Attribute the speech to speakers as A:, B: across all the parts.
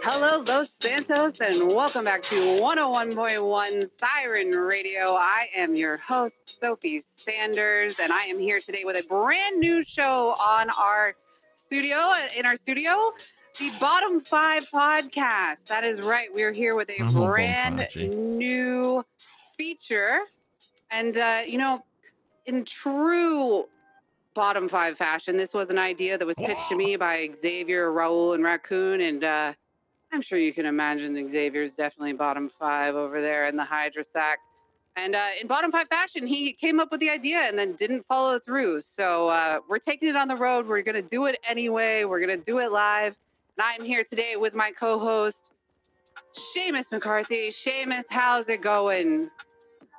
A: Hello, Los Santos, and welcome back to 101.1 Siren Radio. I am your host, Sophie Sanders, and I am here today with a brand new show on our studio, the Bottom 5 podcast. That is right. We're here with a brand new feature. And, in true Bottom 5 fashion, this was an idea that was pitched to me by Xavier, Raul, and Raccoon, and I'm sure you can imagine Xavier's definitely bottom 5 over there in the Hydra sack. And in bottom 5 fashion, he came up with the idea and then didn't follow through. So we're taking it on the road. We're going to do it anyway. We're going to do it live. And I'm here today with my co-host, Seamus McCarthy. Seamus, how's it going?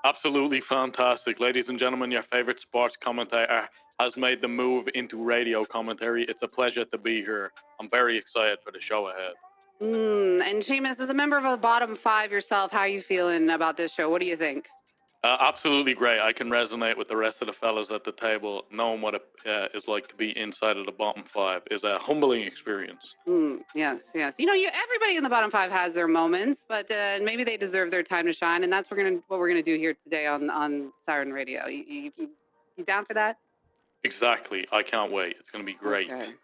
B: Absolutely fantastic. Ladies and gentlemen, your favorite sports commentator has made the move into radio commentary. It's a pleasure to be here. I'm very excited for the show ahead.
A: And Seamus, as a member of the Bottom 5 yourself, how are you feeling about this show? What do you think?
B: Absolutely great. I can resonate with the rest of the fellas at the table. Knowing what it is like to be inside of the Bottom 5 is a humbling experience.
A: Yes. You know, everybody in the Bottom 5 has their moments, but maybe they deserve their time to shine, and that's what we're gonna do here today on Siren Radio. You down for that?
B: Exactly. I can't wait. It's gonna be great.
A: Okay.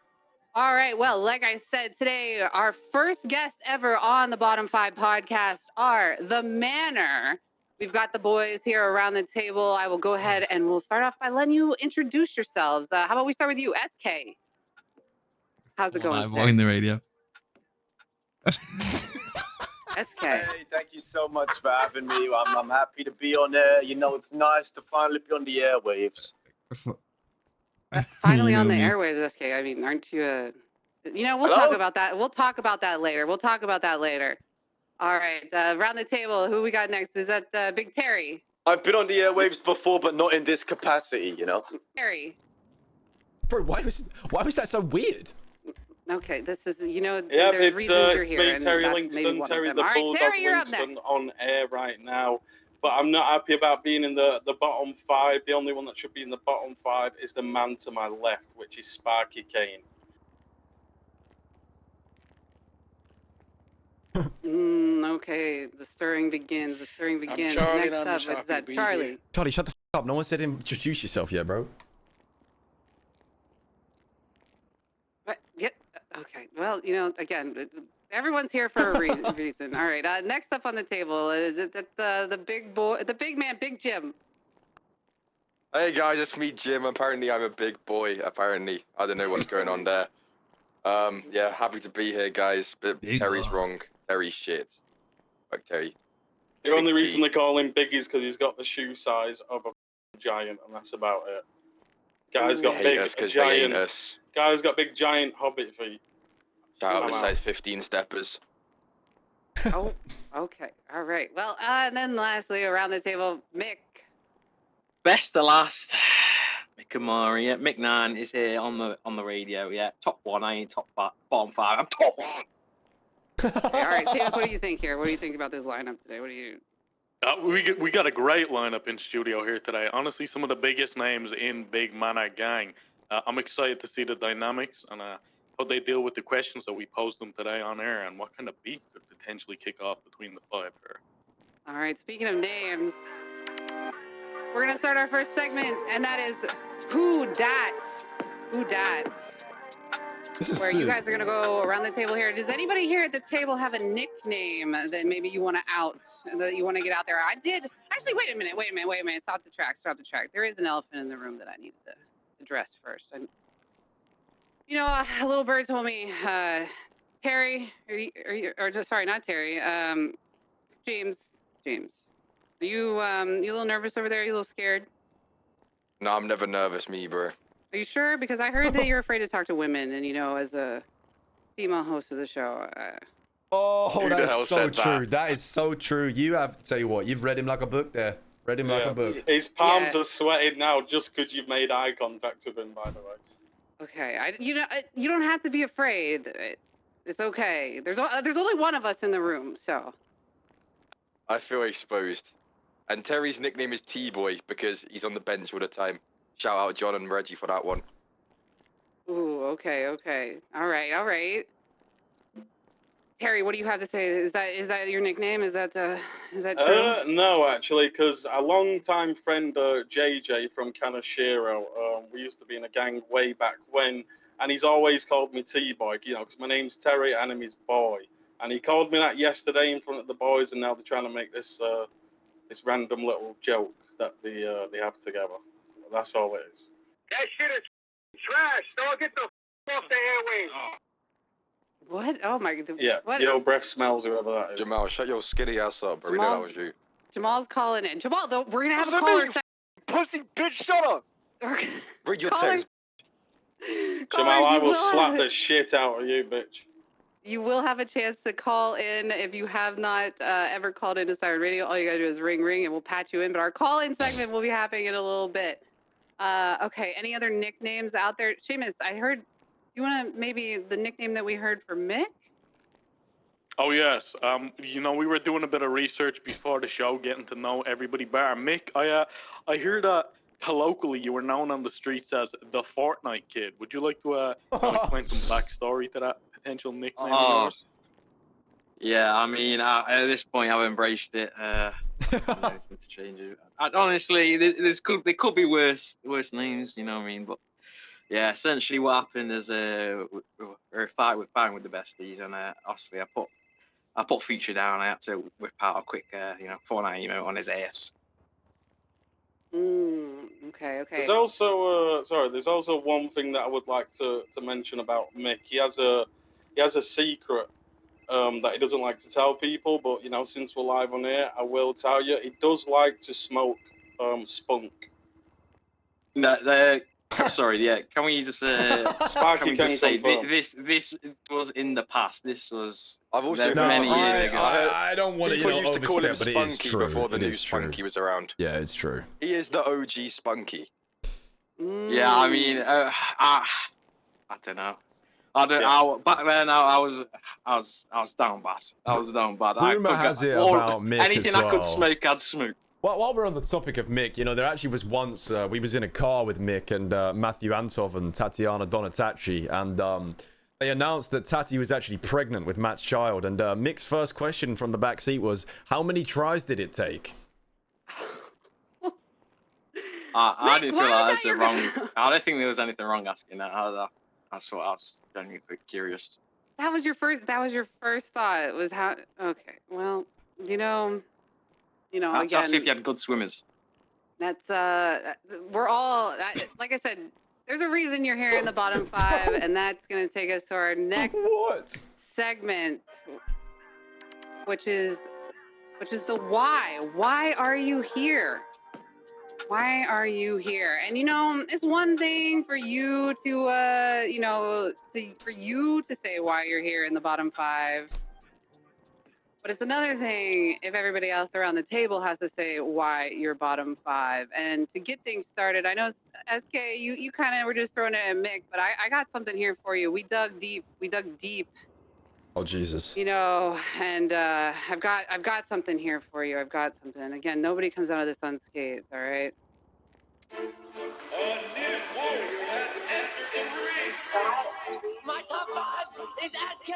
A: All right. Well, like I said, today our first guests ever on the Bottom 5 podcast are the Manor. We've got the boys here around the table. I will go ahead and we'll start off by letting you introduce yourselves. How about we start with you, SK? How's it going?
C: I'm on the radio.
A: SK.
D: Hey, thank you so much for having me. I'm happy to be on there. You know, it's nice to finally be on the airwaves.
A: Finally on the airwaves, SK. I mean, aren't you we'll talk about that. We'll talk about that later. All right, around the table, who we got next? Is that Big Terry?
D: I've been on the airwaves before, but not in this capacity, you know?
A: Terry.
E: Bro, why was that so weird?
A: Okay, this is, there's reasons you're
F: it's
A: here.
F: me, Terry Lingston, Terry the Bulldog Lingston on air right now. But I'm not happy about being in the bottom 5. The only one that should be in the bottom 5 is the man to my left, which is Sparky Kane.
A: Okay, the stirring begins.
F: I'm Charlie,
A: Next up, is that Charlie?
F: Here.
E: Charlie, shut the f up. No one said introduce yourself yet, bro.
A: What? Yeah, okay, well, again, everyone's here for a reason. All right, next up on the table is the big boy, the big man, Big Jim.
G: Hey guys, it's me, Jim. Apparently I'm a big boy, apparently. I don't know what's going on there. Yeah, happy to be here, guys, but Terry's wrong. Terry's shit. Fuck Terry.
F: The only reason they call him Big is because he's got the shoe size of a giant, and that's about it. Guy's got big giant. Guy's got big giant hobbit feet.
G: Shout out to size 15 steppers.
A: Oh, okay, all right. Well, and then lastly around the table, Mick.
H: Best to last. Mick Amari, yeah. Mick 9 is here on the radio, yeah. Top 1, I ain't bottom 5. I'm top 1.
A: Okay, all right, James, what do you think here? What do you think about this lineup today? What do you?
B: We got a great lineup in studio here today. Honestly, some of the biggest names in Big Manor Gang. I'm excited to see the dynamics and how they deal with the questions that we posed them today on air, and what kind of beef could potentially kick off between the 5 here.
A: All right, speaking of names, we're gonna start our first segment, and that is Who Dat? Where you guys are gonna go around the table here. Does anybody here at the table have a nickname that maybe you want to out, that you want to get out there? I did. Actually, wait a minute. Stop the track. There is an elephant in the room that I need to address first. A little bird told me, Terry, sorry, not Terry, James. Are you a little nervous over there? Are you a little scared?
G: No, I'm never nervous, me, bro.
A: Are you sure? Because I heard that you're afraid to talk to women, and as a female host of the show.
E: That is so true. That is so true. Tell you what, you've read him like a book there. Read him like a book.
F: His palms are sweating now just because you've made eye contact with him, by the way.
A: Okay, you don't have to be afraid. It's okay. There's only one of us in the room, so.
G: I feel exposed. And Terry's nickname is T-Boy because he's on the bench all the time. Shout out John and Reggie for that one.
A: Ooh, okay. All right. Terry, what do you have to say? Is that your nickname? Is that true?
F: No, actually, because a long-time friend, JJ from Kanashiro, we used to be in a gang way back when, and he's always called me T-Boy, you know, because my name's Terry and I'm his boy. And he called me that yesterday in front of the boys, and now they're trying to make this this random little joke that they have together. That's all it is.
C: That shit is trash, dog. Get the off the airwaves.
A: What? Oh my god.
F: Yeah,
A: what?
F: your breath smells, whoever that is.
G: Jamal, shut your skinny ass up. I really that was you.
A: Jamal's calling in. Jamal, though, we're gonna have a caller.
C: Pussy bitch, shut up.
G: Read your text.
F: Jamal, I will slap the shit out of you, bitch.
A: You will have a chance to call in if you have not ever called into Siren Radio. All you gotta do is ring, and we'll patch you in. But our call-in segment will be happening in a little bit. Okay, any other nicknames out there? Seamus, I heard, you want to maybe the nickname that we heard for Mick?
B: Oh, yes. You know, we were doing a bit of research before the show, getting to know everybody better. Mick, I heard that colloquially you were known on the streets as the Fortnite Kid. Would you like to explain some backstory to that potential nickname of yours?
H: Yeah, I mean, at this point, I've embraced it. I don't know anything to change it. Honestly, there could be worse names, you know what I mean? But yeah, essentially, what happened is we're fighting with the Besties, and obviously, I put Future down. I had to whip out a quick, Fortnite emote on his ass.
A: Okay.
F: There's also there's also one thing that I would like to mention about Mick. He has a secret that he doesn't like to tell people, but you know, since we're live on air, I will tell you. He does like to smoke spunk.
H: Sorry, yeah. Can we just
F: Sparky
H: can we just say this was in the past? This was many years ago.
E: I don't want to
G: used to call him
E: overstep, but it is
G: Spunky
E: true.
G: before the
E: It
G: new
E: is true.
G: Spunky was around.
E: Yeah, it's true.
G: He is the OG Spunky.
H: Yeah, I mean, I don't know. Back then, I was down bad. I was down bad.
E: Rumor has it about Mick
H: anything
E: as well.
H: I could smoke, I'd smoke.
E: Well, while we're on the topic of Mick, you know, there actually was once we was in a car with Mick and Matthew Antov and Tatiana Donatacci, and they announced that Tati was actually pregnant with Matt's child. And Mick's first question from the back seat was, "How many tries did it take?"
H: I didn't feel that was wrong. I don't think there was anything wrong asking that. That's what I was genuinely curious.
A: That was your first thought. Was how? Okay. Well, you know,
H: That's
A: again,
H: see if you had good swimmers.
A: That's we're all like I said. There's a reason you're here in the bottom 5, and that's gonna take us to our next segment, which is the why. Why are you here? Why are you here? And you know, it's one thing for you to for you to say why you're here in the bottom 5. But it's another thing if everybody else around the table has to say why you're bottom 5. And to get things started, I know, SK, you kind of were just throwing it at Mick, but I got something here for you. We dug deep.
E: Oh, Jesus.
A: You know, and I've got something here for you. I've got something. Again, nobody comes out of this unscathed, all right?
I: My top 5 is SK.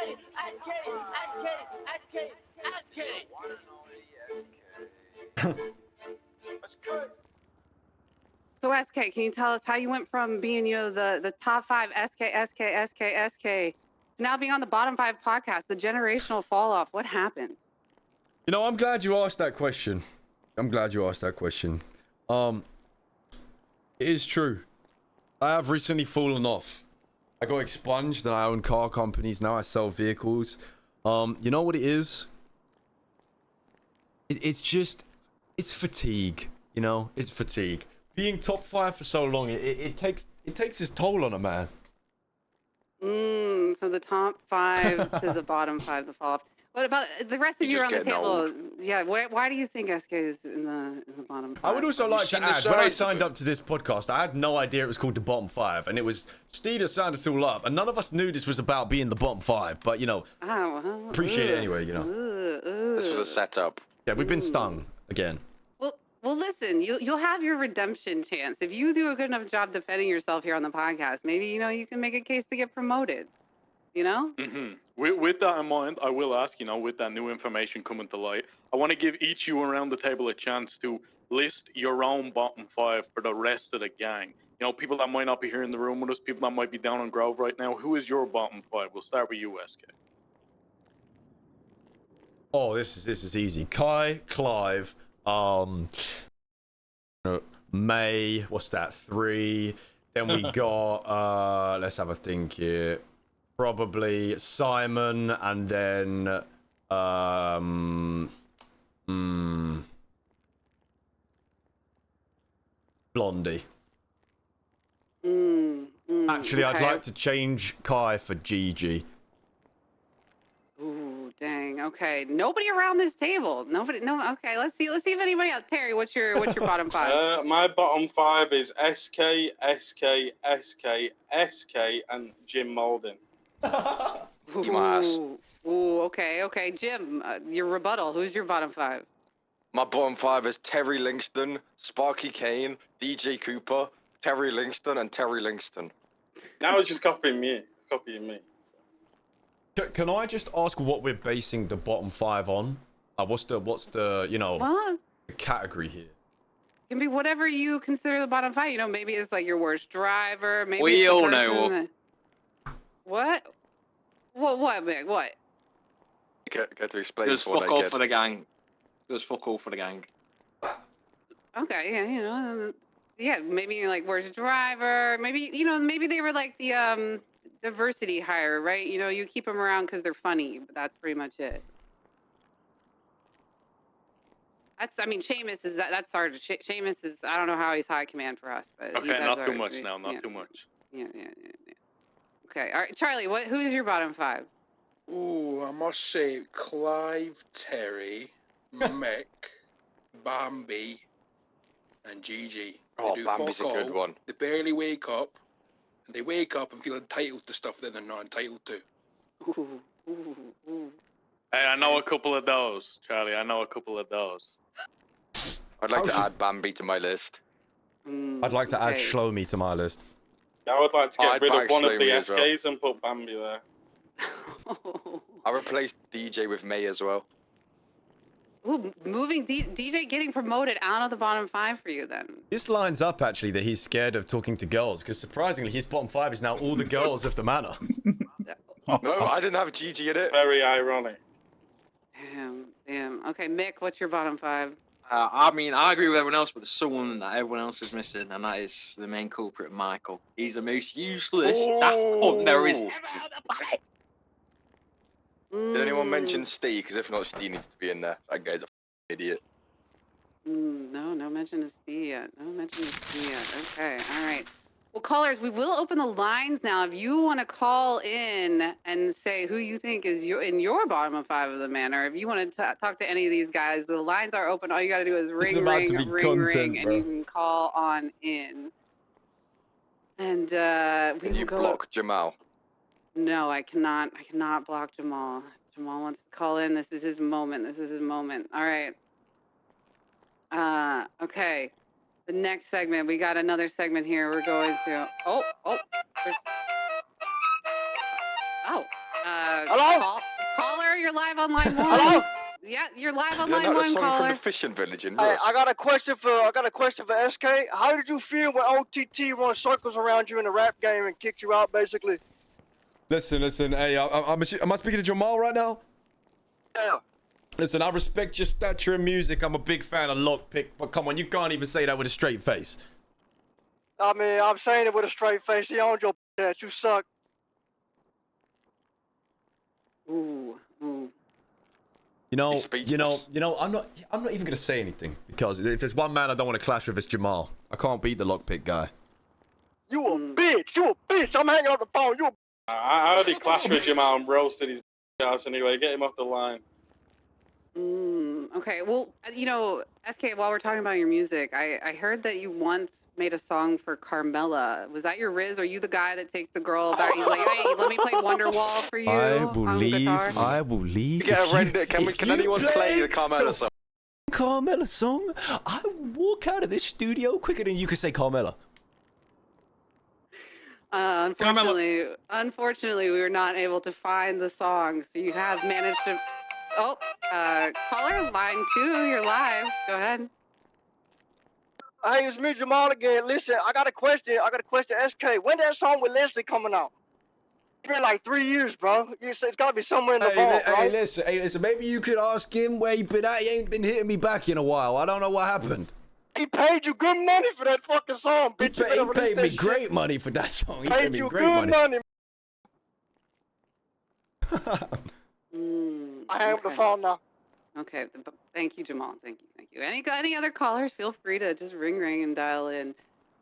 A: So SK, can you tell us how you went from being, the top 5 SK, to now being on the bottom 5 podcast, the generational fall off? What happened?
E: You know, I'm glad you asked that question. It is true. I have recently fallen off. I got expunged and I own car companies. Now I sell vehicles. You know what it is? It's fatigue. You know, it's fatigue. Being top 5 for so long, it takes its toll on a man.
A: So the top 5 to the bottom 5, the fall off. What about the rest of you around the table? Old. Yeah, why do you think SK is in the bottom 5?
E: I would also like to add, when I signed up to this podcast, I had no idea it was called the bottom 5, and it was Steve that signed us all up, and none of us knew this was about being the bottom 5, but you know, appreciate it anyway, you know.
G: This was a setup.
E: Yeah, we've been stung again.
A: Well, listen, you'll have your redemption chance if you do a good enough job defending yourself here on the podcast. Maybe you can make a case to get promoted. you know?
B: Mm-hmm. With that in mind, I will ask, with that new information coming to light, I want to give each you around the table a chance to list your own bottom 5 for the rest of the gang. People that might not be here in the room with us, people that might be down on Grove right now. Who is your bottom 5? We'll start with you, SK.
E: Oh, this is easy. Kai, Clive, May, what's that? 3. Then we got let's have a think here. Probably Simon, and then Blondie. Actually,
A: okay.
E: I'd like to change Kai for Gigi.
A: Ooh, dang. Okay, nobody around this table. Nobody. No. Okay, let's see if anybody else. Terry, what's your bottom 5?
F: My bottom 5 is SK, SK, SK, SK, and Jim Molden.
A: Ooh, okay. Jim, your rebuttal. Who's your bottom 5?
G: My bottom 5 is Terry Lingston, Sparky Kane, DJ Cooper, Terry Lingston, and Terry Lingston.
F: Now it's just copying me. It's copying me.
E: Can I just ask what we're basing the bottom 5 on? What's the the category here?
A: It can be whatever you consider the bottom 5. Maybe it's like your worst driver. Maybe
H: we
A: it's
H: all know.
A: What? What, Mick? What?
G: Get to explain.
H: There's fuck all for the gang. There's fuck all for the gang.
A: Okay, yeah, maybe like worst driver. Maybe maybe they were like the diversity hire, right? You keep them around because they're funny, but that's pretty much it. Seamus is that's our Seamus is. I don't know how he's high command for us, but
B: okay, not too much now, not too much.
A: Yeah. Okay, all right, Charlie. Who's your bottom 5?
J: Ooh, I must say Clive, Terry, Mick, Bambi, and Gigi.
G: Oh, Bambi's a good one.
J: They barely wake up, and they wake up and feel entitled to stuff that they're not entitled to.
A: Ooh.
B: Hey, I know a couple of those, Charlie. I know a couple of those.
G: I'd like to add Bambi to my list.
E: I'd like to add Shlomi to my list.
F: I would like to get rid of one of the SKs
G: well.
F: and put Bambi there.
G: I replaced DJ with May as well.
A: Ooh, moving DJ getting promoted out of the bottom 5 for you then.
E: This lines up actually that he's scared of talking to girls, because surprisingly his bottom 5 is now all the girls of the manor.
G: No, I didn't have Gigi in it.
F: Very ironic.
A: Damn. Okay, Mick, what's your bottom 5?
H: I agree with everyone else, but there's someone that everyone else is missing, and that is the main culprit, Michael. He's the most useless daft punk there is ever on the planet.
G: Did anyone mention Steve? Because if not, Steve needs to be in there. That guy's a idiot.
A: No mention of Steve yet. Okay, all right. Well, callers, we will open the lines now. If you want to call in and say who you think is in your bottom of 5 of the manor, if you want to talk to any of these guys, the lines are open. All you got to do is ring, and you can call on in. And
G: Can you block Jamal?
A: No, I cannot. I cannot block Jamal. Jamal wants to call in. This is his moment. All right. Okay. The next segment. We got another segment here. We're going to.
C: Hello?
A: Caller, you're live on line 1.
C: Hello?
A: Yeah, you're live on
G: Isn't
A: line
G: that
A: 1,
G: the song
A: caller.
G: from the fishing village in
C: Hey,
G: Rust?
C: I got a question for SK. How did you feel when OTT run circles around you in the rap game and kicked you out, basically?
E: Listen. Hey, am I speaking to Jamal right now?
C: Yeah.
E: Listen, I respect your stature and music. I'm a big fan of Lockpick, but come on, you can't even say that with a straight face.
C: I mean, I'm saying it with a straight face. He owned your ass. You suck.
A: Ooh.
E: I'm not even gonna say anything, because if there's one man I don't want to clash with, it's Jamal. I can't beat the Lockpick guy.
C: You a bitch. I'm hanging up the phone. You a
F: I already clashed with Jamal and roasted his ass anyway. Get him off the line.
A: Okay, well, SK, while we're talking about your music, I heard that you once made a song for Carmella. Was that your Riz? Are you the guy that takes the girl back? He's like, hey, let me play Wonderwall for you on guitar?
E: I will leave.
G: Can anyone play the Carmella song?
E: Carmella song? I will walk out of this studio quicker than you can say Carmella.
A: Unfortunately, we were not able to find the song. So you have managed to. Oh, caller line 2, you're live. Go ahead.
C: Hey, it's me, Jamal again. Listen, I got a question. SK. When that song with Leslie coming out? It's been like 3 years, bro. It's got to be somewhere in the vault, right?
E: Hey, listen. Maybe you could ask him where he been at. He ain't been hitting me back in a while. I don't know what happened.
C: He paid you good money for that fucking song, bitch.
E: He paid me great money for that song. He paid me great money.
C: I have the phone now.
A: Okay, thank you, Jamal. Thank you. Any other callers? Feel free to just ring and dial in.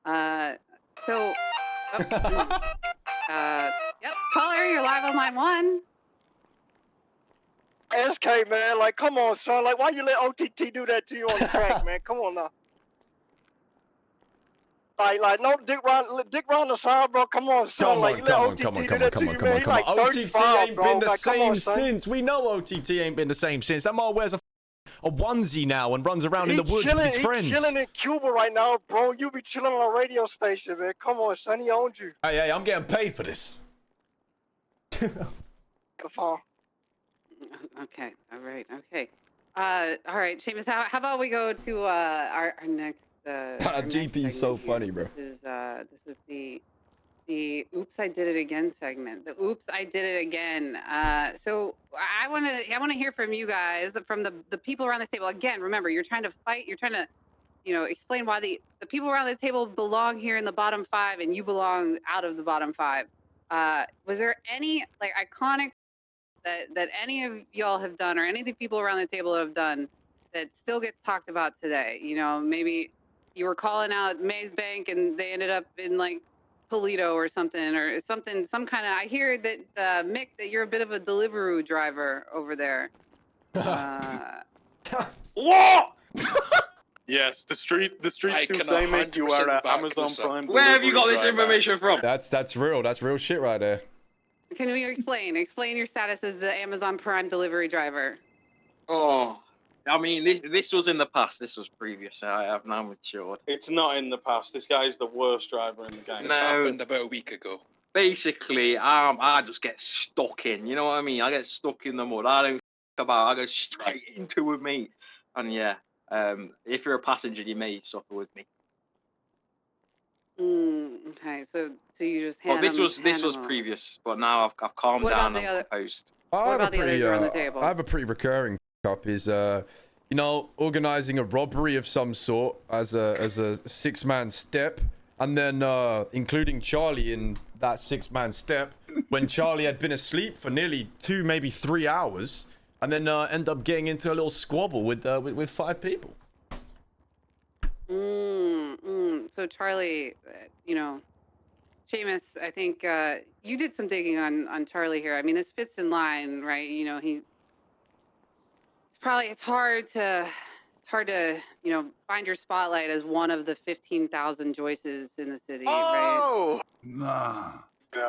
A: Yep, caller, you're live on line 1.
C: SK, man, like, come on, son. Like, why you let OTT do that to you on the track, man? Come on now. Like, no dick round the side, bro. Come on, son.
E: Come on. OTT ain't been the same since. We know OTT ain't been the same since. That man wears a onesie now and runs around in the woods with his friends.
C: He's chilling in Cuba right now, bro. You be chilling on a radio station, man. Come on, son. He owns you.
E: Hey, I'm getting paid for this.
A: Okay. All right, Seamus. How about we go to our next?
E: GP's so funny, bro.
A: This is the "Oops, I Did It Again" segment. The "Oops, I Did It Again." So I want to hear from you guys, from the people around the table. Again, remember, you're trying to fight. You're trying to, explain why the people around the table belong here in the bottom 5, and you belong out of the bottom 5. Was there any iconic that any of y'all have done, or any of the people around the table have done, that still gets talked about today? Maybe you were calling out Maze Bank and they ended up in Toledo or some kind of. I hear that Mick, that you're a bit of a Deliveroo driver over there.
B: What? Yes, the streets do say Mick, you are at Amazon Prime.
H: Where have you got this information from?
E: That's real. That's real shit right there.
A: Can you explain your status as the Amazon Prime delivery driver?
H: Oh, I mean, this was in the past. This was previous. I have now matured.
F: It's not in the past. This guy's the worst driver in the game.
J: This happened about a week ago.
H: Basically, I just get stuck in. You know what I mean? I get stuck in the mud. I don't about. I go straight into it, mate. And yeah, if you're a passenger, you may suffer with me.
A: Okay, so you just. Well,
H: this was previous, but now I've calmed down and composed.
A: What about the others around the table?
E: I have a pretty recurring up is organizing a robbery of some sort as a 6-man step, and then including Charlie in that 6-man step when Charlie had been asleep for nearly 2, maybe 3 hours, and then end up getting into a little squabble with 5 people.
A: So Charlie, Seamus, I think you did some digging on Charlie here. I mean, this fits in line, right? It's hard to find your spotlight as one of the 15,000 Joyces in the city, right?
J: Nah.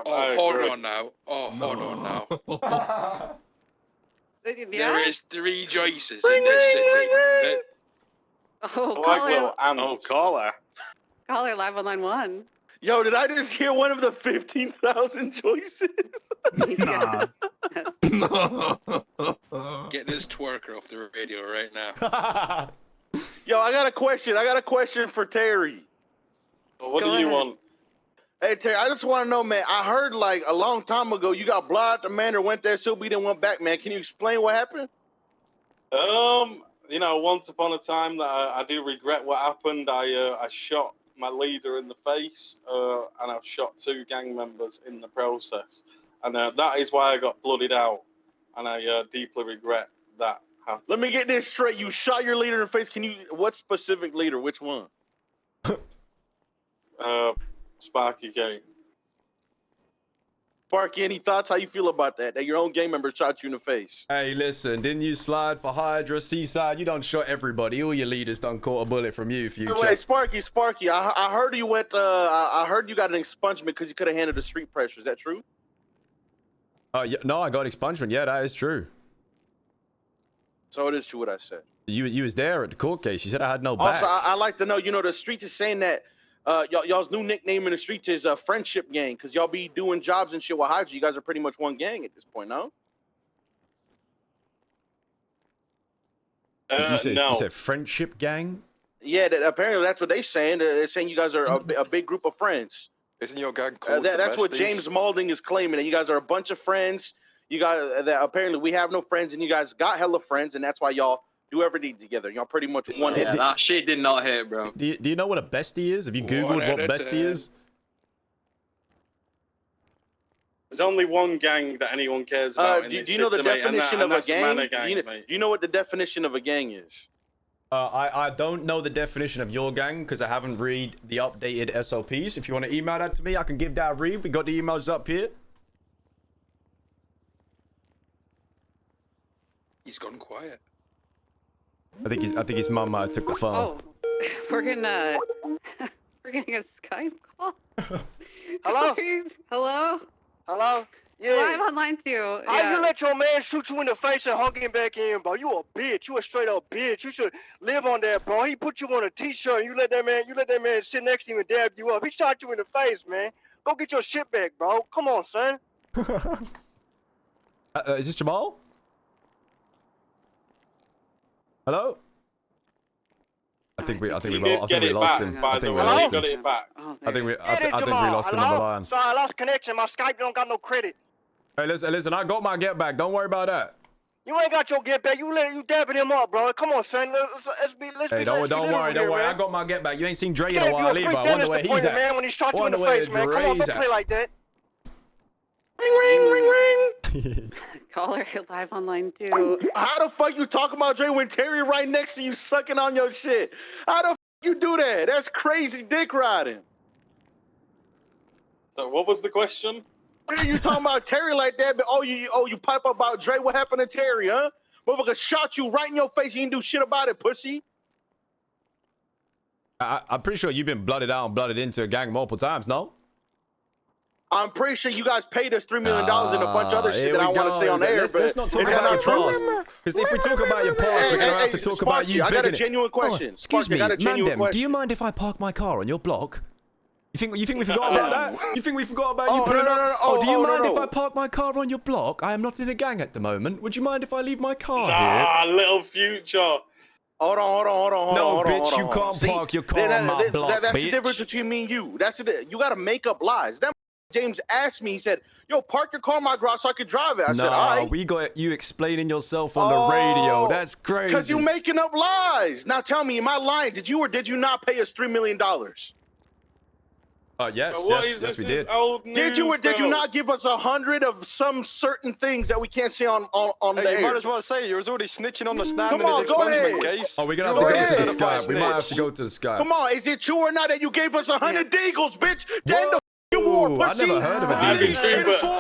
J: Oh, hold on now.
A: Yeah?
J: There is 3 Joyces in this city.
B: Caller.
A: Caller live on line 1.
K: Yo, did I just hear one of the 15,000 Joyces?
J: Nah. Get this twerker off the radio right now.
K: Yo, I got a question for Terry.
F: What do you want?
K: Hey, Terry, I just want to know, man. I heard a long time ago you got blocked at the Manor, went there, so beat and went back, man. Can you explain what happened?
F: Once upon a time that I do regret what happened. I shot my leader in the face, and I've shot 2 gang members in the process. And that is why I got blooded out, and I deeply regret that happened.
K: Let me get this straight. You shot your leader in the face. What specific leader? Which one?
F: Sparky Gate.
K: Sparky, any thoughts? How you feel about that? That your own gang member shot you in the face?
E: Hey, listen, didn't you slide for Hydra, Seaside? You done shot everybody. All your leaders done caught a bullet from you, Future.
K: Wait, Sparky, I heard you went, I heard you got an expungement because you could have handled the street pressure. Is that true?
E: Yeah, no, I got expungement. Yeah, that is true.
K: So it is true what I said.
E: You was there at the court case. You said I had no backs.
K: Also, I like to know, the streets is saying that y'all's new nickname in the streets is Friendship Gang, because y'all be doing jobs and shit with Hydra. You guys are pretty much one gang at this point, no?
E: You said,
F: no.
E: you said Friendship Gang?
K: Yeah, apparently that's what they're saying. They're saying you guys are a big group of friends.
G: Isn't your gang called
K: That's what
G: Besties?
K: James Malding is claiming, that you guys are a bunch of friends. You guys, that apparently we have no friends, and you guys got hella friends, and that's why y'all do everything together. Y'all pretty much one.
H: Yeah, that shit did not hit, bro.
E: Do you know what a bestie is? Have you Googled what bestie is?
F: There's only one gang that anyone cares about.
K: Do you know the definition of a gang? Do you know what the definition of a gang is?
E: I don't know the definition of your gang because I haven't read the updated SOPs. If you want to email that to me, I can give that a read. We got the emails up here.
J: He's gone quiet.
E: I think his mum took the phone.
A: Oh, we're getting a Skype call.
C: Hello?
A: Hello?
C: Hello? Yeah.
A: Live online too.
C: How
A: Yeah.
C: you let your man shoot you in the face and hug him back in, bro? You a bitch. You a straight up bitch. You should live on that, bro. He put you on a t-shirt and you let that man sit next to him and dab you up. He shot you in the face, man. Go get your shit back, bro. Come on, son.
E: Is this Jamal? Hello? I think we lost him. I think we lost him.
F: I think we lost
E: him on the line.
C: Sorry, I lost connection. My Skype don't got no credit.
E: Hey, listen, I got my get back. Don't worry about that.
C: You ain't got your get back. You dabbing him up, bro. Come on, son. Let's be.
E: Hey, don't worry. I got my get back. You ain't seen Dre in a while either. I wonder where he's at.
C: Man, when he shot you in the face, man. Come on, don't play like that.
K: Ring.
A: Caller live online too.
K: How the fuck you talking about Dre when Terry right next to you sucking on your shit? How the fuck you do that? That's crazy dick riding.
F: So what was the question?
K: You talking about Terry like that, but you pipe up about Dre. What happened to Terry, huh? Motherfucker shot you right in your face. You didn't do shit about it, pussy.
E: I'm pretty sure you've been blooded out and blooded into a gang multiple times, no?
K: I'm pretty sure you guys paid us $3 million and a bunch of other shit that I want to say on air.
E: Let's not talk about your past. Because if we talk about your past, we're going to have to talk about you.
K: I got a genuine question.
E: Excuse me, Mandem, do you mind if I park my car on your block? You think we forgot about that? You think we forgot about you pulling up? Oh, do you mind if I park my car on your block? I am not in a gang at the moment. Would you mind if I leave my car here?
F: Ah, little future.
K: Hold on.
E: No, bitch, you can't park your car on my block,
K: That's
E: bitch.
K: the difference between me and you. You got to make up lies. That James asked me, he said, yo, park your car in my garage so I could drive it. I said, all right.
E: We got you explaining yourself on the radio. That's crazy.
K: Because you making up lies. Now tell me, am I lying? Did you or did you not pay us $3 million?
E: Yes, we did.
K: Did you or did you not give us 100 of some certain things that we can't say on the air?
G: You might as well say you was already snitching on the stand.
K: Come on, go ahead.
G: Case.
E: Oh, we're gonna have to go to the Skype. We might have to go to the Skype.
K: Come on, is it true or not that you gave us 100 deagles, bitch? Then the you wore,
E: I never heard of a deagle.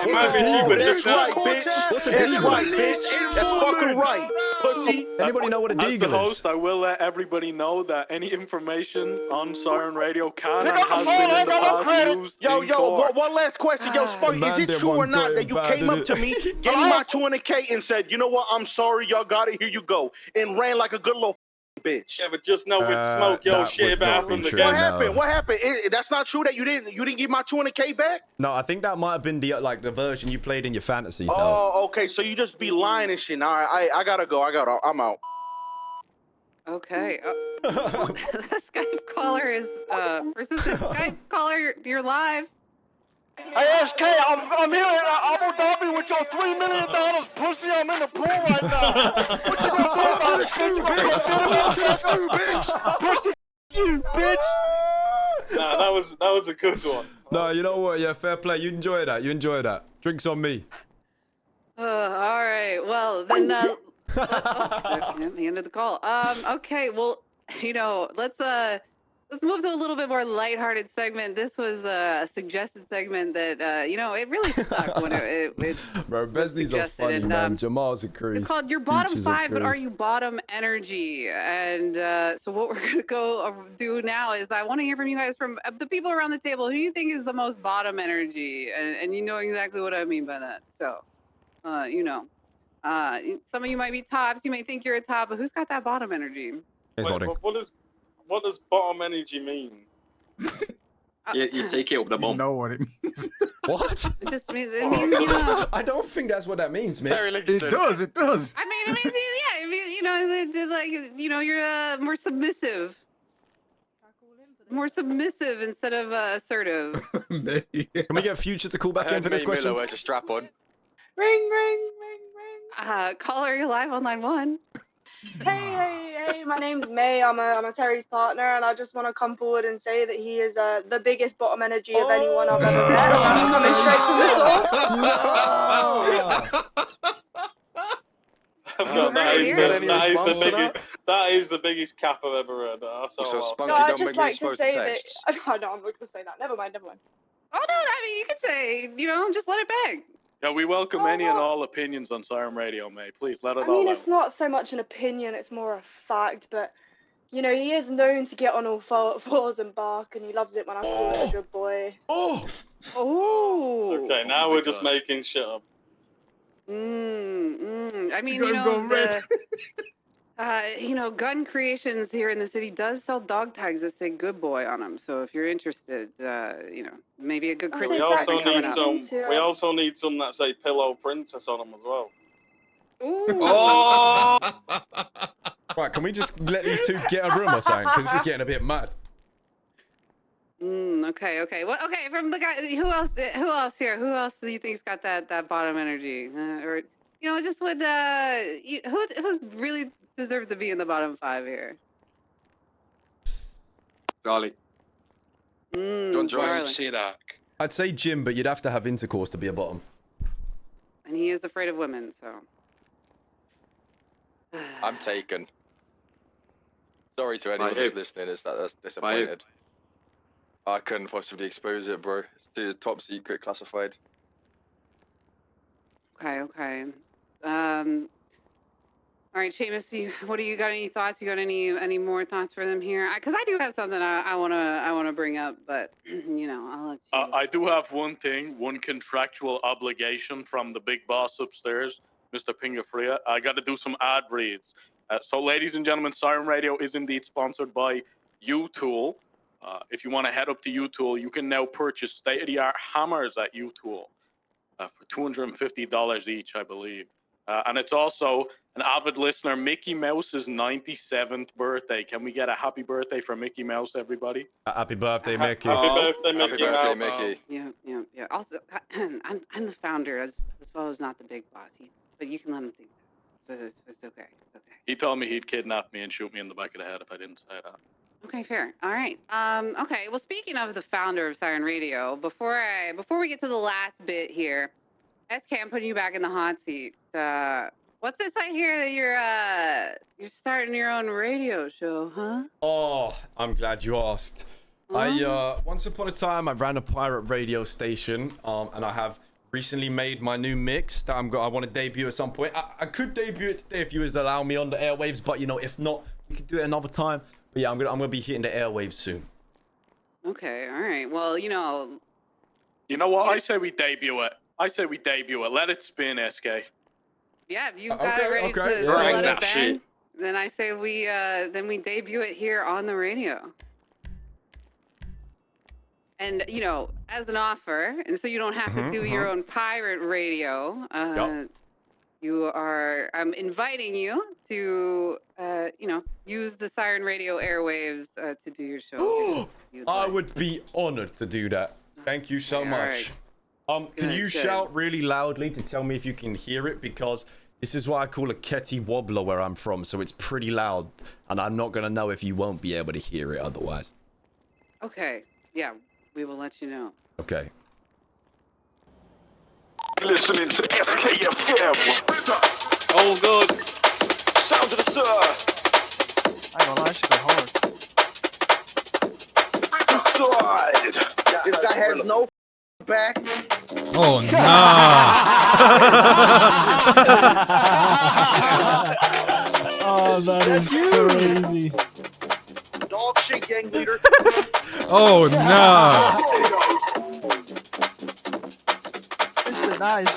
K: What's a deagle? Right, bitch. That's fucking right, pussy.
E: Anybody know what a deagle is?
B: As the host, I will let everybody know that any information on Siren Radio can and has been in the past used in court.
K: One last question. Yo, Sparky, is it true or not that you came up to me, gave me my 200K and said, you know what, I'm sorry, y'all got it, here you go, and ran like a good little bitch?
F: Yeah, but just know with smoke your shit about from the
K: game. What happened? That's not true that you didn't give my 200K back?
E: No, I think that might have been the version you played in your fantasies, though.
K: Oh, okay, so you just be lying and shit. All right, I gotta go. I'm out.
A: Okay. The Skype caller is persistent. Skype caller, you're live.
C: Hey, SK, I'm here in Abu Dhabi with your $3 million, pussy. I'm in the pool right now. What you gonna do about it, bitch? You gonna go bitch? Pussy, you bitch.
F: Nah, that was a good one.
E: No, you know what? Yeah, fair play. You enjoy that. Drinks on me.
A: All right. Well, then. The end of the call. Okay. Well, let's move to a little bit more lighthearted segment. This was a suggested segment that, it really sucked when it
E: Bro, Besties are funny, man. Jamal's a crease.
A: It's called Your Bottom
E: Peaches
A: 5, but Are You Bottom Energy? And so what we're going to go do now is I want to hear from you guys, from the people around the table, who you think is the most bottom energy. And you know exactly what I mean by that. So, some of you might be tops. You may think you're a top, but who's got that bottom energy?
F: Wait, what does bottom energy mean?
H: You take it up the bum.
L: You know what it means.
E: What?
A: It just means, you know.
E: I don't think that's what that means, man.
L: It does. It does.
A: I mean, it means, yeah, you know, it's like, you know, you're more submissive. More submissive instead of assertive.
E: Can we get Future to call back in for this question?
G: Where's the strap on?
M: Ring, ring, ring, ring.
A: Caller, you're live on line 1.
M: Hey, my name's May. I'm a Terry's partner, and I just want to come forward and say that he is the biggest bottom energy of anyone I've ever met. I'm coming straight from the source.
F: That is the biggest cap I've ever heard. That's all.
G: So Spunky,
M: I'd
G: don't
M: just
G: make me
M: like to
G: exposed
M: say
G: to
M: that.
G: text.
M: No, I'm not going to say that. Never mind.
A: Oh, no, I mean, you could say, you know, just let it bang.
B: Yeah, we welcome any and all opinions on Siren Radio, May. Please let it
M: I mean,
B: all
M: it's not so much an opinion, it's more a fact, but, you know, he is known to get on all fours and bark, and he loves it when I call him a good boy.
A: Oh!
F: Okay, now we're just making shit up.
A: I mean, you know, you know, Gun Creations here in the city does sell dog tags that say "good boy" on them. So if you're interested, you know, maybe a good Christmas present coming up.
F: We also need some that say "Pillow Princess" on them as well.
A: Ooh.
E: Oh! Right, can we just let these two get a room or something? Because this is getting a bit mad.
A: Okay. What? Okay, from the guy. Who else here? Who else do you think's got that bottom energy? Or you know, just would who's really deserves to be in the bottom 5 here?
H: Charlie.
G: Don't
J: see that.
E: I'd say Jim, but you'd have to have intercourse to be a bottom.
A: And he is afraid of women, so.
G: I'm taken. Sorry to anyone who's listening. That's disappointed. I couldn't possibly expose it, bro. It's too top secret, classified.
A: Okay. All right, Seamus, what do you got? Any thoughts? You got any more thoughts for them here? Because I do have something I wanna bring up, but you know, I'll let you.
B: I do have one contractual obligation from the big boss upstairs, Mr. Pingafria. I got to do some ad reads. So, ladies and gentlemen, Siren Radio is indeed sponsored by U-Tool. If you want to head up to U-Tool, you can now purchase state-of-the-art hammers at U-Tool for $250 each, I believe. And it's also an avid listener, Mickey Mouse's 97th birthday. Can we get a happy birthday for Mickey Mouse, everybody?
E: Happy birthday, Mickey.
F: Happy birthday, Mickey.
G: Happy birthday, Mickey.
A: Yeah. Also, I'm the founder as well as not the big boss. But you can let him think that. So it's okay. It's okay.
B: He told me he'd kidnap me and shoot me in the back of the head if I didn't say that.
A: Okay, fair. All right. Okay. Well, speaking of the founder of Siren Radio, before we get to the last bit here, SK, I'm putting you back in the hot seat. What's this I hear that you're starting your own radio show, huh?
E: Oh, I'm glad you asked. Once upon a time, I ran a pirate radio station, and I have recently made my new mix that I want to debut at some point. I could debut it today if you was allow me on the airwaves, but you know, if not, we could do it another time. But yeah, I'm gonna be hitting the airwaves soon.
A: Okay, all right. Well, you know.
B: You know what? I say we debut it. Let it spin, SK.
A: Yeah, if you've got it ready to let it bang, then I say we debut it here on the radio. And you know, as an offer, and so you don't have to do your own pirate radio. I'm inviting you to, you know, use the Siren Radio airwaves to do your show.
E: I would be honored to do that. Thank you so much. Right. Can you shout really loudly to tell me if you can hear it? Because this is what I call a ketty wobbler where I'm from, so it's pretty loud, and I'm not going to know if you won't be able to hear it otherwise.
A: Okay. Yeah, we will let you know.
E: Okay.
K: Listening to SKFM.
H: Oh, good.
K: Sound to the sir.
N: I ain't gonna lie, I should go hard.
K: Side. If that has no back.
L: Oh, nah. Oh, that is crazy.
K: Dog shit gang leader.
L: Oh, nah.
N: This is nice.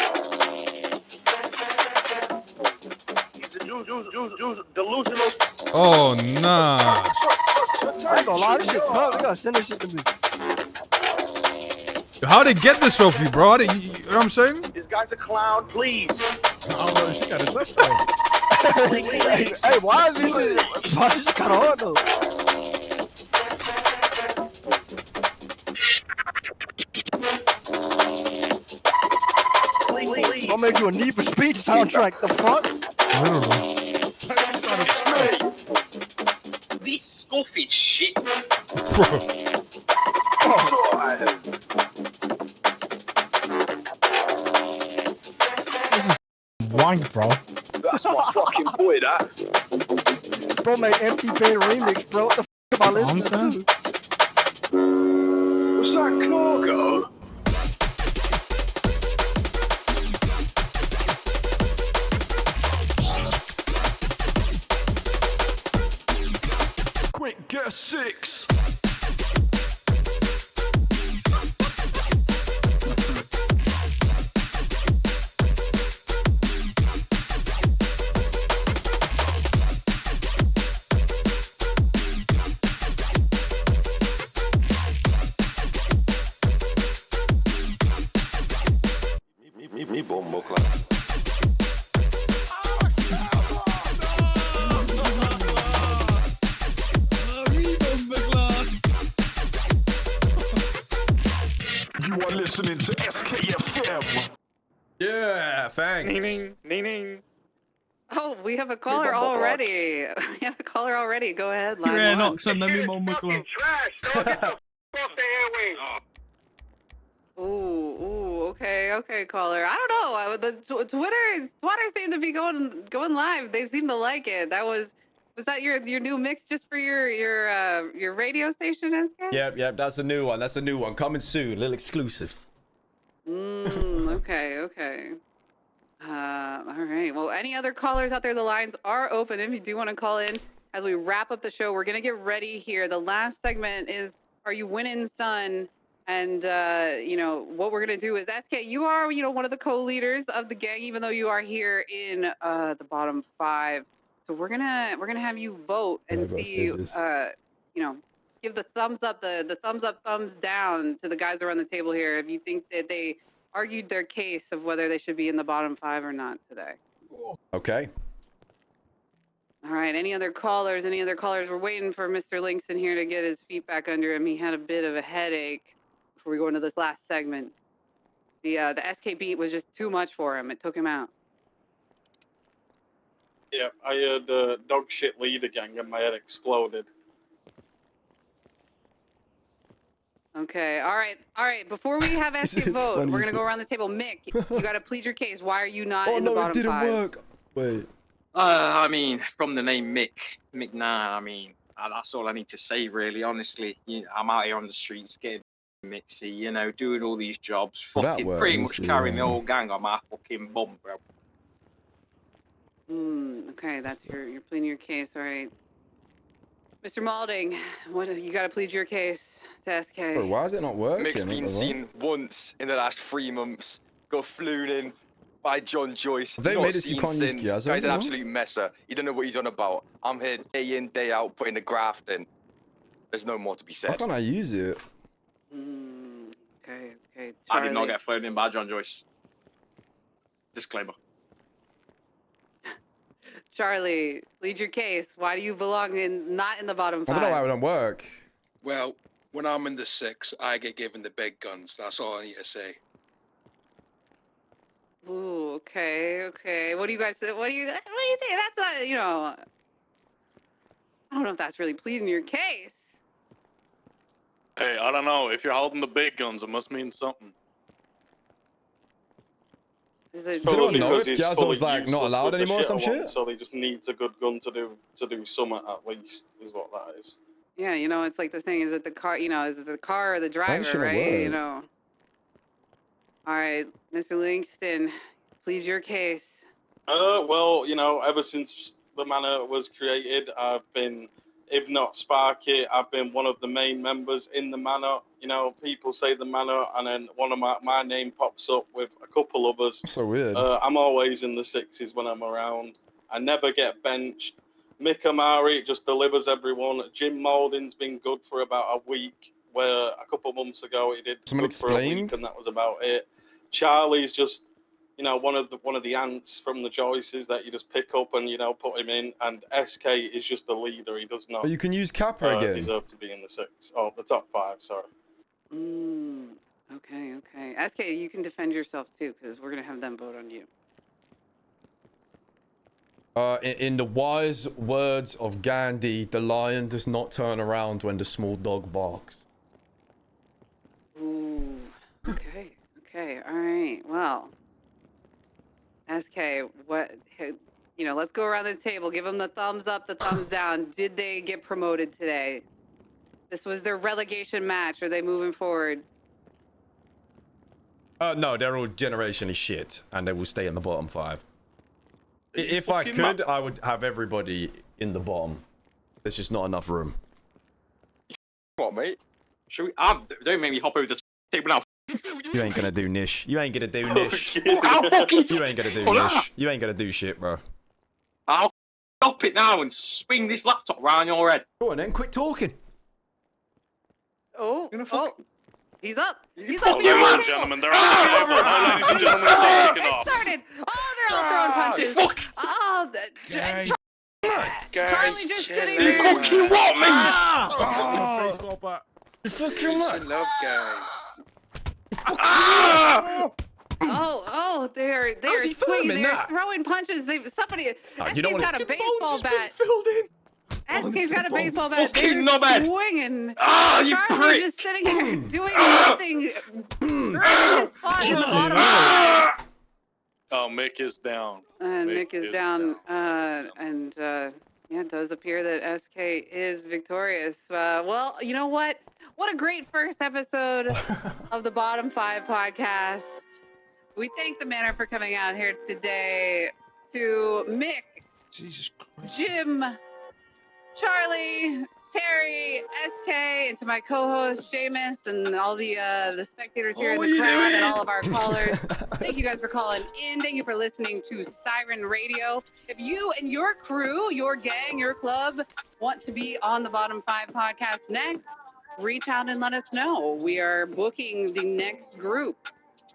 K: Delusional.
L: Oh, nah.
N: I ain't gonna lie, this shit tough. They gotta send this shit to me.
L: How'd they get this trophy, bro? You know what I'm saying?
K: This guy's a clown, please.
L: I don't know. She got a touchdown.
N: Hey, why is this shit? Why is this kind of hard though? I'll make you a Need for Speed soundtrack. The fuck?
H: This scuff is shit.
L: Wank, bro.
K: That's my fucking boy, that.
N: Bro, make Empty Pain remix, bro. What the fuck am I listening to?
K: Was that Corgo?
E: Quick, get a 6.
O: Me bombo clap.
E: You are listening to SKFM. Yeah, thanks.
B: Ning.
A: Oh, we have a caller already. We have a caller already. Go ahead, line
L: Yeah,
A: one.
L: not some of me, mom,
K: Fucking trash, dog. Get the f off the airwaves.
A: Ooh, okay, caller. I don't know. The Twitter seemed to be going live. They seem to like it. Was that your new mix just for your radio station, SK?
E: Yep, that's a new one. That's a new one coming soon. A little exclusive.
A: Okay. All right. Well, any other callers out there? The lines are open if you do want to call in. As we wrap up the show, we're gonna get ready here. The last segment is "Are You Winning, Son?" And what we're gonna do is, SK, you are one of the co-leaders of the gang, even though you are here in the bottom 5. So we're gonna have you vote and see, give the thumbs up, the thumbs up, thumbs down to the guys around the table here if you think that they argued their case of whether they should be in the bottom 5 or not today.
E: Okay.
A: All right. Any other callers? We're waiting for Mr. Linkson here to get his feet back under him. He had a bit of a headache before we go into this last segment. The SK beat was just too much for him. It took him out.
F: Yeah, I heard dog shit leader gang and my head exploded.
A: Okay. All right. Before we have SK vote, we're gonna go around the table. Mick, you gotta plead your case. Why are you not in the bottom 5?
E: Oh no, it didn't work. Wait.
H: I mean, from the name Mick Nah, I mean, that's all I need to say, really. Honestly, I'm out here on the streets getting mixy, doing all these jobs, fucking pretty much carrying the whole gang on my fucking bum, bro.
A: Okay, that's you're pleading your case. All right. Mr. Malding, you gotta plead your case to SK.
E: Bro, why is it not working?
G: Mick's been seen once in the last 3 months. Got flown in by John Joyce.
E: They made it so you can't use Giazzo.
G: Guy's an absolute messer. You don't know what he's on about. I'm here day in, day out, putting the graft in. There's no more to be said.
E: Why can't I use it?
A: Okay.
H: I did not get flown in by John Joyce. Disclaimer.
A: Charlie, plead your case. Why do you belong not in the bottom 5?
E: I don't know why it don't work.
J: Well, when I'm in the 6, I get given the big guns. That's all I need to say.
A: Ooh, okay. What do you guys think? What do you think? That's not, I don't know if that's really pleading your case.
B: Hey, I don't know. If you're holding the big guns, it must mean something.
A: Is
E: it don't know if Giazzo's like not allowed anymore or some shit?
F: So he just needs a good gun to do something at least, is what that is.
A: Yeah, it's like the thing, is it the car, is it the car or the driver, right? All right, Mr. Livingston, please your case.
F: Well, ever since the Manor was created, I've been, if not Sparky, I've been one of the main members in the Manor. People say the Manor, and then one of my name pops up with a couple others.
E: So weird.
F: I'm always in the 6s when I'm around. I never get benched. Mick Amari just delivers everyone. Jim Moulding's been good for about a week, where a couple of months ago he did
E: Someone
F: good for a week, and that was about it. Charlie's just, you know, one of the ants from the Joyces that you just pick up and, you know, put him in. And SK is just a leader. He does not.
E: You can use Kappa again.
F: Deserve to be in the 6. Oh, the top 5. Sorry.
A: Okay. SK, you can defend yourself too, because we're gonna have them vote on you.
E: In the wise words of Gandhi, the lion does not turn around when the small dog barks.
A: Ooh. Okay. All right. Well, SK, what? You know, let's go around the table. Give them the thumbs up, the thumbs down. Did they get promoted today? This was their relegation match. Are they moving forward?
E: No, they're all generationally shit, and they will stay in the bottom 5. If I could, I would have everybody in the bottom. There's just not enough room.
G: What, mate?
H: Should we? Don't make me hop over this table now.
E: You ain't gonna do Nish. You ain't gonna do Nish. You ain't gonna do Nish. You ain't gonna do shit, bro.
H: I'll stop it now and swing this laptop round your head.
E: Go on then, quit talking.
A: Oh, he's up. He's
B: up. Ladies and gentlemen, they're on the table. Ladies and gentlemen, it's kicking off.
A: Started. Oh, they're all throwing punches. Oh, Charlie just sitting there.
K: Fucking what, man?
O: You fucking what?
K: Love guy.
A: Oh, they're swinging. They're throwing punches. SK's got a baseball bat. SK's got a baseball bat. They're swinging.
H: You
A: Charlie's
H: prick!
A: just sitting there doing nothing. His spot in the bottom.
B: Oh, Mick is down.
A: Mick is down. Yeah, it does appear that SK is victorious. Well, you know what? What a great first episode of the Bottom 5 podcast. We thank the Manor for coming out here today. To Mick,
O: Jesus Christ.
A: Jim, Charlie, Terry, SK, and to my co-host Seamus, and all the spectators here in the crowd, and all of our callers. Thank you guys for calling in. Thank you for listening to Siren Radio. If you and your crew, your gang, your club want to be on the Bottom 5 podcast next, reach out and let us know. We are booking the next group.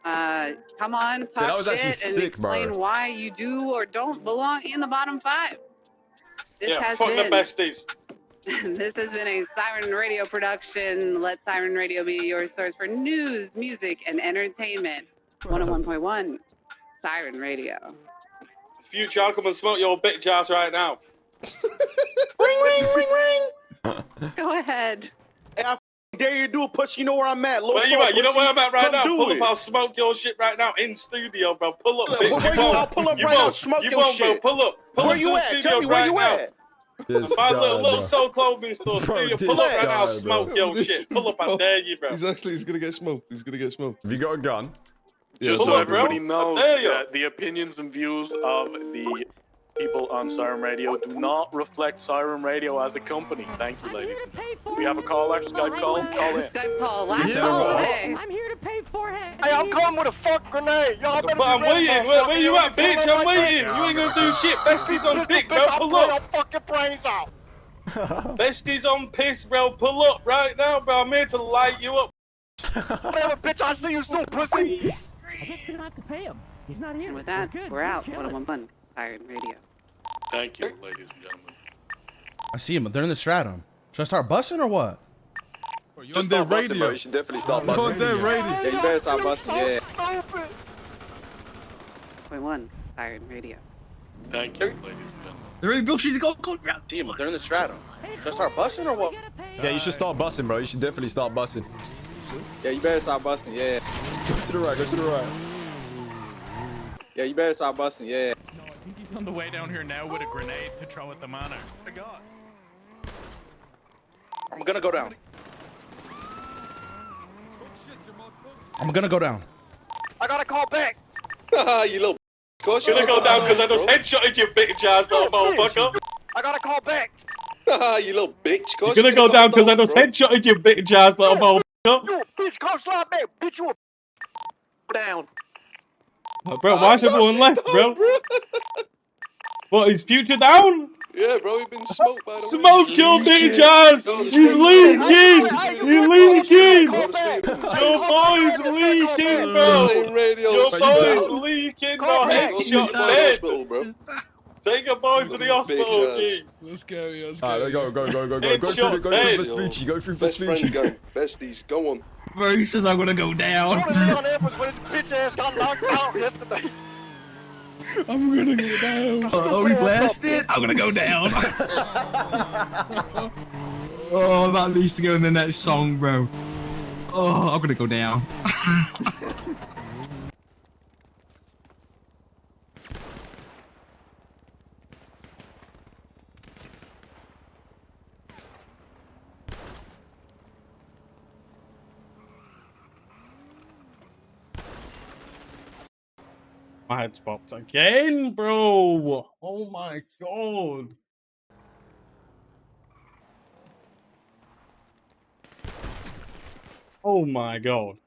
A: Come on, talk shit and explain why you do or don't belong in the Bottom 5. This has
F: fuck
A: been
F: the besties.
A: This has been a Siren Radio production. Let Siren Radio be your source for news, music, and entertainment. 101.1 Siren Radio.
F: Future, I'll come and smoke your bitch ass right now.
K: Ring, ring, ring, ring.
A: Go ahead.
K: Hey, I dare you do it, pussy. You know where I'm at.
F: Where you at? You know where I'm at right now? Pull up, I'll smoke your shit right now in studio, bro. Pull up, bitch.
K: I'll pull up right now, smoke your shit.
F: Bro. Pull up. Pull
K: Where
F: up
K: you
F: to the
K: at?
F: studio
K: Tell me where
F: right
K: you
F: now.
K: at.
F: Find a little soul clothing store. Studio. Pull up right now, smoke your shit. Pull up, I dare you, bro.
O: He's gonna get smoked. He's gonna get smoked.
E: Have you got a gun?
B: Just so everybody knows that the opinions and views of the people on Siren Radio do not reflect Siren Radio as a company. Thank you, ladies. We have a caller, Skype call. Call in.
A: Skype call. Last call today.
C: I'm here to pay for it. Hey, I'm coming with a fuck grenade. Y'all better
F: I'm waiting. Where you at, bitch? I'm waiting. You ain't gonna do shit. Besties on dick, bro. Pull up.
C: Your fucking brains out.
F: Besties on piss, bro. Pull up right now, bro. I'm here to light you up.
C: Whatever, bitch. I'll see you soon, pussy.
P: I guess we don't have to pay him. He's not here.
A: And with that, we're out. 101.1 Siren Radio.
B: Thank you, ladies and gentlemen.
L: I see him. They're in the stratum. Should I start busting or what?
G: You on their radio. Bro. You should definitely start busting.
L: On their radio.
G: Yeah, you better start busting, yeah.
A: 101 Siren Radio.
B: Thank you, ladies and gentlemen.
L: They're in Bill. She's going.
K: Damn, they're in the stratum. Should I start busting or what?
E: Yeah, you should start busting, bro. You should definitely start busting.
G: Yeah, you better start busting, yeah.
E: Go to the right, go to the right.
G: Yeah, you better start busting, yeah.
Q: No, I think he's on the way down here now with a grenade to throw at the Manor. I got.
K: I'm gonna go down.
L: I'm gonna go down.
C: I gotta call back.
G: You little
F: You're gonna go down because I just headshotted your bitch ass, little motherfucker.
C: I gotta call back.
G: You little bitch.
F: You're gonna go down because I just headshotted your bitch ass, little motherfucker.
C: You bitch, come slide back. Bitch, you a down.
F: Bro, why is everyone left, bro? What, is Future down?
O: Yeah, bro, we've been smoked by the
R: Smoke your bitch ass! He's leaking! He's leaking!
F: Your boy's leaking, bro! Your boy's leaking, bro! Headshot dead! Take a boy to the hospital, G!
O: Let's go, let's go.
E: Alright, go. Go through for Spoochie, go through for
O: Best friends
E: Spoochie.
O: go. Besties, go on.
R: Bro, he says I'm gonna go down.
C: Bitch ass got knocked out yesterday.
R: I'm gonna go down. Are we blasted? I'm gonna go down. Oh, that needs to go in the next song, bro. Oh, I'm gonna go down. My head's popped again, bro. Oh my god. Oh my god.